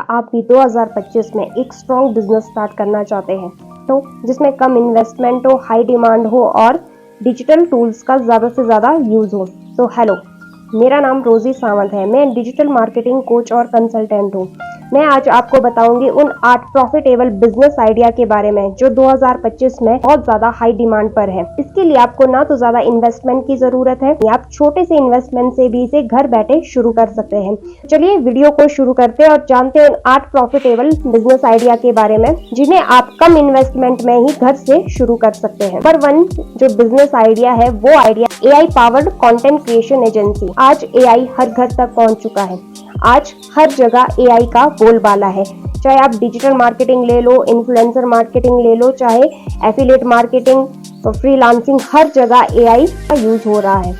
आप भी 2025 में एक स्ट्रॉन्ग बिजनेस स्टार्ट करना चाहते हैं तो जिसमें कम इन्वेस्टमेंट हो, हाई डिमांड हो और डिजिटल टूल्स का ज़्यादा से ज़्यादा यूज़ हो? तो हेलो, मेरा नाम रोजी सावंत है। मैं डिजिटल मार्केटिंग कोच और कंसल्टेंट हूँ। मैं आज आपको बताऊंगी उन 8 प्रॉफिटेबल बिजनेस आइडिया के बारे में जो 2025 में बहुत ज्यादा हाई डिमांड पर है। इसके लिए आपको ना तो ज्यादा इन्वेस्टमेंट की जरूरत है, आप छोटे से इन्वेस्टमेंट से भी इसे घर बैठे शुरू कर सकते हैं। चलिए वीडियो को शुरू करते हैं और जानते हैं उन 8 प्रॉफिटेबल बिजनेस आइडिया के बारे में जिन्हें आप कम इन्वेस्टमेंट में ही घर से शुरू कर सकते हैं। नंबर 1 जो बिजनेस आइडिया है वो idea AI powered content creation agency. आज AI हर घर तक पहुंच चुका है। आज हर जगह AI का बोलबाला है। चाहे आप डिजिटल मार्केटिंग ले लो, इन्फ्लुएंसर मार्केटिंग ले लो, चाहे एफिलिएट मार्केटिंग, तो फ्रीलांसिंग, हर जगह AI का यूज हो रहा है।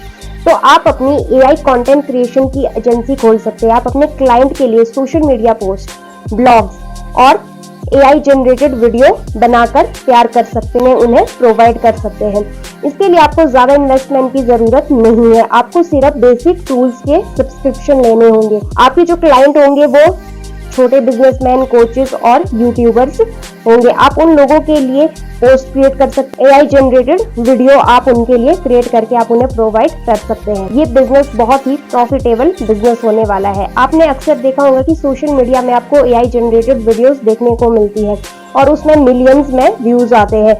तो आप अपनी AI कंटेंट क्रिएशन की एजेंसी खोल सकते हैं। आप अपने क्लाइंट के लिए सोशल मीडिया पोस्ट, ब्लॉग्स और AI जनरेटेड वीडियो बनाकर तैयार कर सकते हैं, उन्हें प्रोवाइड कर सकते हैं। इसके लिए आपको ज्यादा इन्वेस्टमेंट की जरूरत नहीं है। आपको सिर्फ बेसिक टूल्स के सब्सक्रिप्शन लेने होंगे। आपके जो क्लाइंट होंगे वो छोटे बिजनेसमैन, कोचेस और यूट्यूबर्स होंगे। आप उन लोगों के लिए पोस्ट क्रिएट कर सकते हैं। AI जनरेटेड वीडियो आप उनके लिए क्रिएट करके आप उन्हें प्रोवाइड कर सकते हैं। ये बिजनेस बहुत ही प्रॉफिटेबल बिजनेस होने वाला है। आपने अक्सर देखा होगा कि सोशल मीडिया में आपको AI जनरेटेड वीडियोस देखने को मिलती है और उसमें मिलियंस में व्यूज आते हैं,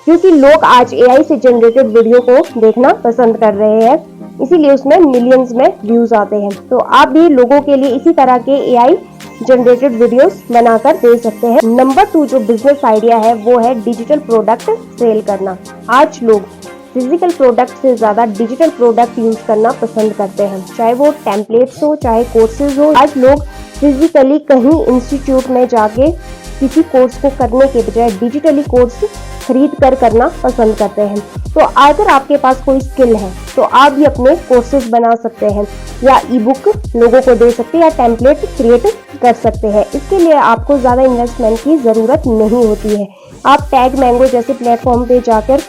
क्योंकि लोग आज AI से जनरेटेड वीडियो को देखना पसंद कर रहे हैं, इसीलिए उसमें मिलियंस में व्यूज आते हैं। तो आप भी लोगों के लिए इसी तरह के AI जनरेटेड वीडियोस बनाकर दे सकते हैं। नंबर 2 जो बिजनेस आइडिया है वो है डिजिटल प्रोडक्ट सेल करना। आज लोग फिजिकल प्रोडक्ट से ज्यादा डिजिटल प्रोडक्ट यूज करना पसंद करते हैं, चाहे वो टेम्पलेट्स हो, चाहे कोर्सेज हो। आज लोग फिजिकली कहीं इंस्टीट्यूट में जाके किसी कोर्स को करने के बजाय डिजिटली कोर्स खरीद कर करना पसंद करते हैं। तो अगर आपके पास कोई स्किल है तो आप भी अपने कोर्सेज बना सकते हैं या ई बुक लोगों को दे सकते हैं या टेम्पलेट क्रिएट कर सकते हैं। इसके लिए आपको ज़्यादा इन्वेस्टमेंट की ज़रूरत नहीं होती है। आप टैग मैंगो जैसे प्लेटफॉर्म पे जाकर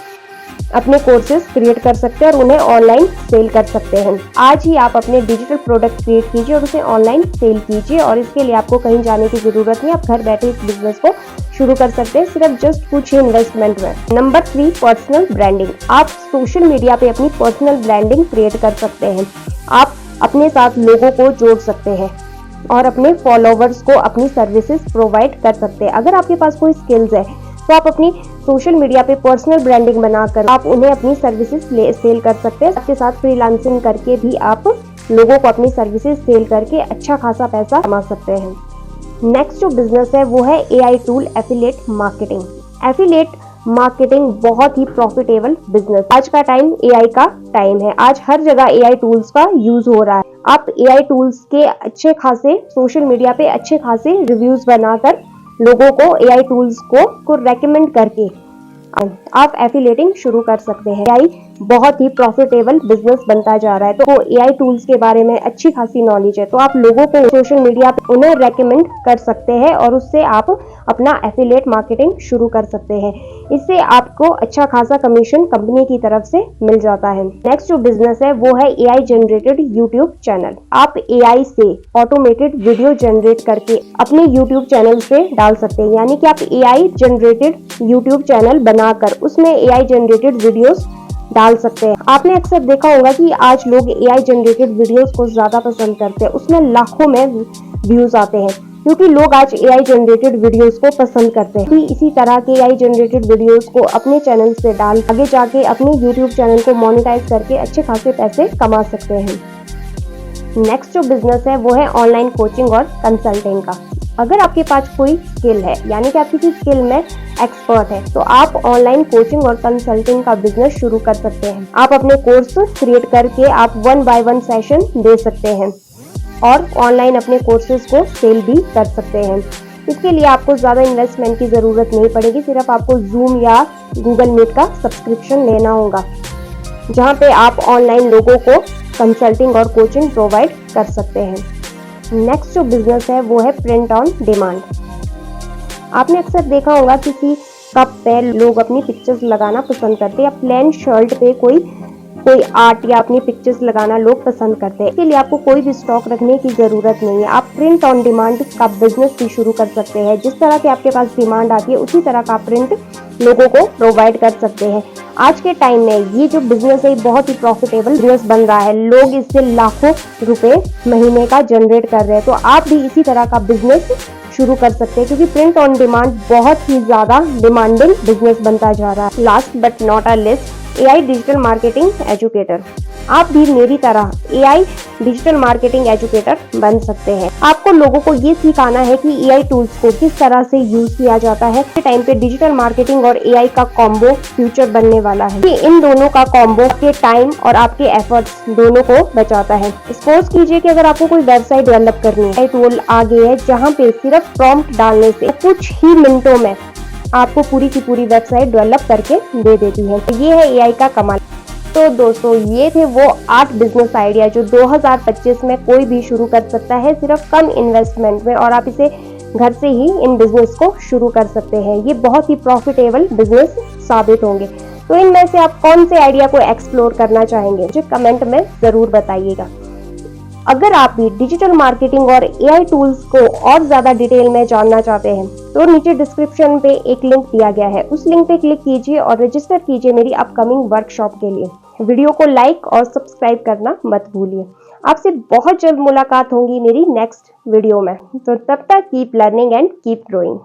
अपने कोर्सेज क्रिएट कर सकते हैं और उन्हें ऑनलाइन सेल कर सकते हैं। आज ही आप अपने डिजिटल प्रोडक्ट क्रिएट कीजिए और उसे ऑनलाइन सेल कीजिए, और इसके लिए आपको कहीं जाने की जरूरत नहीं। आप घर बैठे इस बिजनेस को शुरू कर सकते हैं सिर्फ जस्ट कुछ ही इन्वेस्टमेंट में। Number 3 personal branding. आप सोशल मीडिया पे अपनी पर्सनल ब्रांडिंग क्रिएट कर सकते हैं। आप अपने साथ लोगों को जोड़ सकते हैं और अपने फॉलोवर्स को अपनी सर्विसेज प्रोवाइड कर सकते हैं। अगर आपके पास कोई स्किल्स है तो आप अपनी सोशल मीडिया पे पर्सनल ब्रांडिंग बनाकर आप उन्हें अपनी सर्विसेज सेल कर सकते हैं। आपके साथ फ्रीलांसिंग करके भी आप लोगों को अपनी सर्विसेज सेल करके अच्छा खासा पैसा कमा सकते हैं। नेक्स्ट जो बिजनेस है वो है AI tool affiliate marketing. Affiliate marketing बहुत ही प्रॉफिटेबल बिजनेस। आज का टाइम AI का टाइम है। आज हर जगह AI टूल्स का यूज हो रहा है। आप AI टूल्स के अच्छे खासे सोशल मीडिया पे अच्छे खासे रिव्यूज बनाकर लोगों को AI टूल्स को रेकमेंड करके आप एफिलिएटिंग शुरू कर सकते हैं। AI बहुत ही प्रॉफिटेबल बिजनेस बनता जा रहा है। तो AI टूल्स के बारे में अच्छी खासी नॉलेज है, तो आप लोगों को सोशल मीडिया पे उन्हें रेकमेंड कर सकते हैं और उससे आप अपना एफिलिएट मार्केटिंग शुरू कर सकते हैं। इससे आपको अच्छा खासा कमीशन कंपनी की तरफ से मिल जाता है। नेक्स्ट जो बिजनेस है वो है AI जनरेटेड यूट्यूब चैनल। आप AI से ऑटोमेटेड वीडियो जनरेट करके अपने यूट्यूब चैनल पे डाल सकते हैं, यानी कि आप AI जनरेटेड यूट्यूब चैनल बनाकर उसमें AI जनरेटेड वीडियोस डाल सकते हैं। आपने अक्सर देखा होगा कि आज लोग AI जनरेटेड वीडियोस को ज्यादा पसंद करते हैं, उसमें लाखों में व्यूज आते हैं क्योंकि लोग आज AI जनरेटेड वीडियोस को पसंद करते हैं। इसी तरह के AI जनरेटेड वीडियोस को अपने चैनल से डाल आगे जाके अपने YouTube चैनल को मोनेटाइज करके अच्छे खासे पैसे कमा सकते हैं। नेक्स्ट जो बिजनेस है वो है ऑनलाइन कोचिंग और कंसल्टिंग का। अगर आपके पास कोई स्किल है, यानी कि आप किसी स्किल में एक्सपर्ट है, तो आप ऑनलाइन कोचिंग और कंसल्टिंग का बिजनेस शुरू कर सकते हैं। आप अपने कोर्स क्रिएट करके आप 1 by 1 सेशन दे सकते हैं और ऑनलाइन अपने कोर्सेज को सेल भी कर सकते हैं। इसके लिए आपको ज़्यादा इन्वेस्टमेंट की ज़रूरत नहीं पड़ेगी। सिर्फ आपको जूम या गूगल मीट का सब्सक्रिप्शन लेना होगा, जहाँ पे आप ऑनलाइन लोगों को कंसल्टिंग और कोचिंग प्रोवाइड कर सकते हैं। नेक्स्ट जो बिजनेस है वो है प्रिंट ऑन डिमांड। आपने अक्सर देखा होगा किसी कप पे लोग अपनी पिक्चर्स लगाना पसंद करते हैं या प्लेन शर्ट पे कोई कोई आर्ट या अपनी पिक्चर्स लगाना लोग पसंद करते हैं। इसके लिए आपको कोई भी स्टॉक रखने की जरूरत नहीं है। आप प्रिंट ऑन डिमांड का बिजनेस भी शुरू कर सकते हैं। जिस तरह की आपके पास डिमांड आती है उसी तरह का प्रिंट लोगों को प्रोवाइड कर सकते हैं। आज के टाइम में ये जो बिजनेस है बहुत ही प्रॉफिटेबल बिजनेस बन रहा है। लोग इससे लाखों रुपए महीने का जनरेट कर रहे हैं। तो आप भी इसी तरह का बिजनेस शुरू कर सकते हैं, क्योंकि प्रिंट ऑन डिमांड बहुत ही ज्यादा डिमांडिंग बिजनेस बनता जा रहा है। Last but not a list, AI digital marketing educator. आप भी मेरी तरह एआई डिजिटल मार्केटिंग एजुकेटर बन सकते हैं। आपको लोगों को ये सिखाना है कि एआई टूल्स को किस तरह से यूज किया जाता है। इस टाइम पे डिजिटल मार्केटिंग और एआई का कॉम्बो फ्यूचर बनने वाला है। इन दोनों का कॉम्बो आपके टाइम और आपके एफर्ट्स दोनों को बचाता है। सपोज कीजिए कि अगर आपको कोई वेबसाइट डेवलप करनी है, टूल आ गई है जहाँ पे सिर्फ प्रॉम्प्ट डालने से कुछ ही मिनटों में आपको पूरी की पूरी वेबसाइट डेवलप करके दे देती है। तो ये है एआई का कमाल। तो दोस्तों ये थे वो 8 बिजनेस आइडिया जो 2025 में कोई भी शुरू कर सकता है, सिर्फ कम इन्वेस्टमेंट में, और आप इसे घर से ही इन बिजनेस को शुरू कर सकते हैं। ये बहुत ही प्रॉफिटेबल बिजनेस साबित होंगे। तो इनमें से आप कौन से आइडिया को एक्सप्लोर करना चाहेंगे मुझे कमेंट में जरूर बताइएगा। अगर आप भी डिजिटल मार्केटिंग और एआई टूल्स को और ज्यादा डिटेल में जानना चाहते हैं तो नीचे डिस्क्रिप्शन पे एक लिंक दिया गया है, उस लिंक पे क्लिक कीजिए और रजिस्टर कीजिए मेरी अपकमिंग वर्कशॉप के लिए। वीडियो को लाइक और सब्सक्राइब करना मत भूलिए। आपसे बहुत जल्द मुलाकात होगी मेरी नेक्स्ट वीडियो में। तो तब तक keep learning and keep growing.